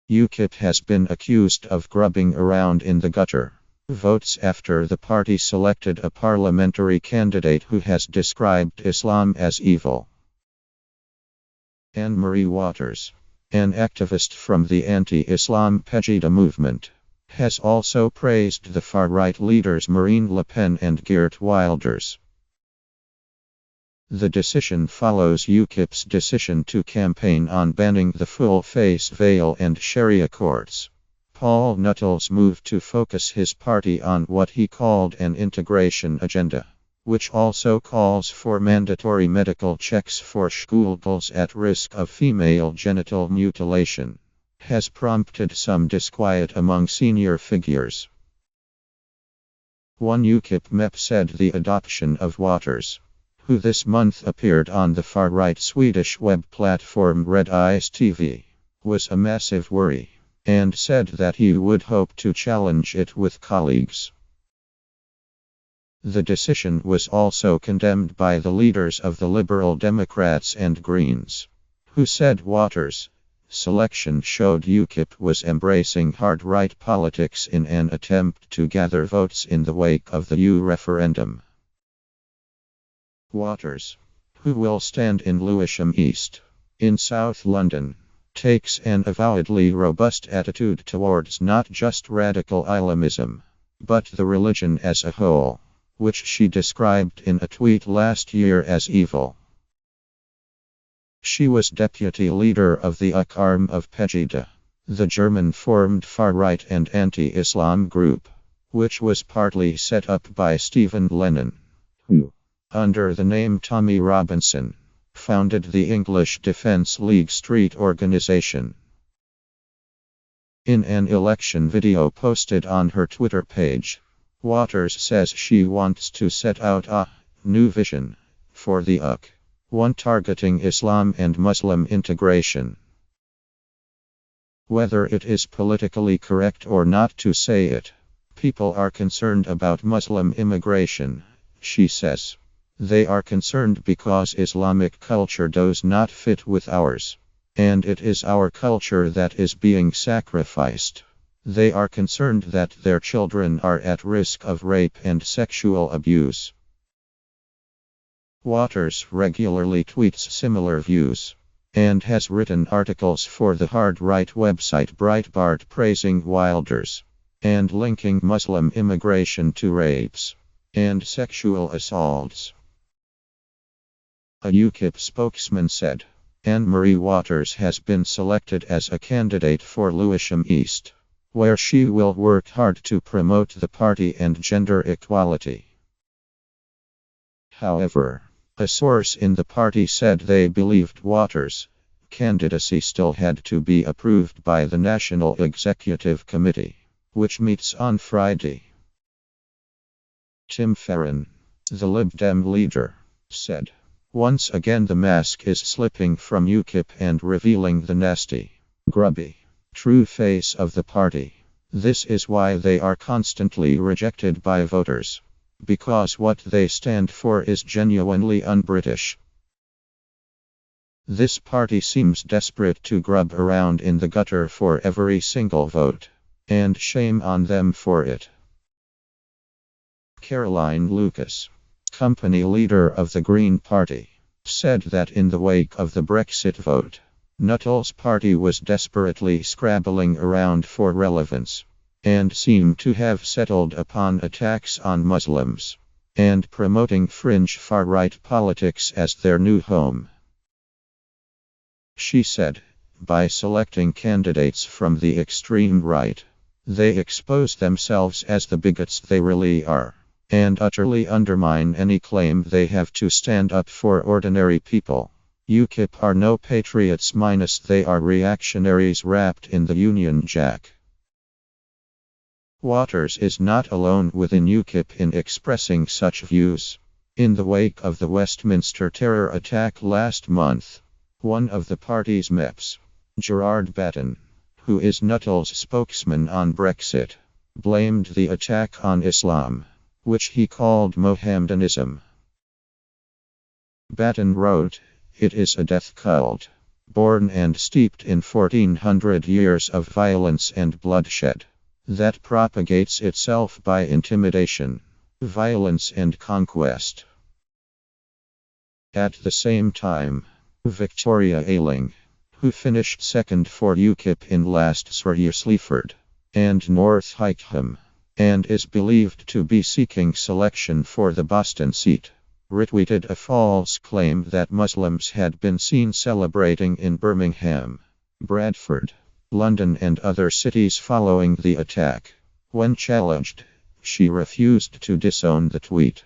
Ukip has been accused of grubbing around in the gutter. Votes after the party selected a parliamentary candidate who has described Islam as evil. Anne-Marie Waters, an activist from the anti-Islam Pegida movement, has also praised the far-right leaders Marine Le Pen and Geert Wilders. The decision follows Ukip's decision to campaign on banning the full-face veil and Sharia courts. Paul Nuttall's move to focus his party on what he called an integration agenda, which also calls for mandatory medical checks for schoolgirls at risk of female genital mutilation, has prompted some disquiet among senior figures. One Ukip MEP said the adoption of Waters, who this month appeared on the far-right Swedish web platform Red Eyes TV, was a massive worry, and said that he would hope to challenge it with colleagues. The decision was also condemned by the leaders of the Liberal Democrats and Greens, who said Waters' selection showed Ukip was embracing hard-right politics in an attempt to gather votes in the wake of the EU referendum. Waters, who will stand in Lewisham East, in South London, takes an avowedly robust attitude towards not just radical Islamism, but the religion as a whole, which she described in a tweet last year as evil. She was deputy leader of the UK arm of Pegida, the German-formed far-right and anti-Islam group, which was partly set up by Stephen Lennon, who, under the name Tommy Robinson, founded the English Defence League Street organization. In an election video posted on her Twitter page, Waters says she wants to set out a new vision for the UK, one targeting Islam and Muslim integration. Whether it is politically correct or not to say it, people are concerned about Muslim immigration, she says. They are concerned because Islamic culture does not fit with ours, and it is our culture that is being sacrificed. They are concerned that their children are at risk of rape and sexual abuse. Waters regularly tweets similar views, and has written articles for the hard-right website Breitbart praising Wilders, and linking Muslim immigration to rapes and sexual assaults. A Ukip spokesman said, Anne-Marie Waters has been selected as a candidate for Lewisham East, where she will work hard to promote the party and gender equality. However, a source in the party said they believed Waters' candidacy still had to be approved by the National Executive Committee, which meets on Friday. Tim Farron, the Lib Dem leader, said, once again the mask is slipping from Ukip and revealing the nasty, grubby, true face of the party. This is why they are constantly rejected by voters, because what they stand for is genuinely un-British. This party seems desperate to grub around in the gutter for every single vote, and shame on them for it. Caroline Lucas, company leader of the Green Party, said that in the wake of the Brexit vote, Nuttall's party was desperately scrabbling around for relevance, and seemed to have settled upon attacks on Muslims, and promoting fringe far-right politics as their new home. She said, by selecting candidates from the extreme right, they expose themselves as the bigots they really are, and utterly undermine any claim they have to stand up for ordinary people. Ukip are no patriots minus they are reactionaries wrapped in the Union Jack. Waters is not alone within Ukip in expressing such views. In the wake of the Westminster terror attack last month, one of the party's MEPs, Gerard Batten, who is Nuttall's spokesman on Brexit, blamed the attack on Islam, which he called Mohammedanism. Batten wrote, "It is a death cult. born and steeped in 1400 years of violence and bloodshed, that propagates itself by intimidation, violence and conquest. At the same time, Victoria Ailing, who finished second for Ukip in last year's Sleaford and North Hykeham, and is believed to be seeking selection for the Boston seat, retweeted a false claim that Muslims had been seen celebrating in Birmingham, Bradford, London and other cities following the attack. When challenged, she refused to disown the tweet.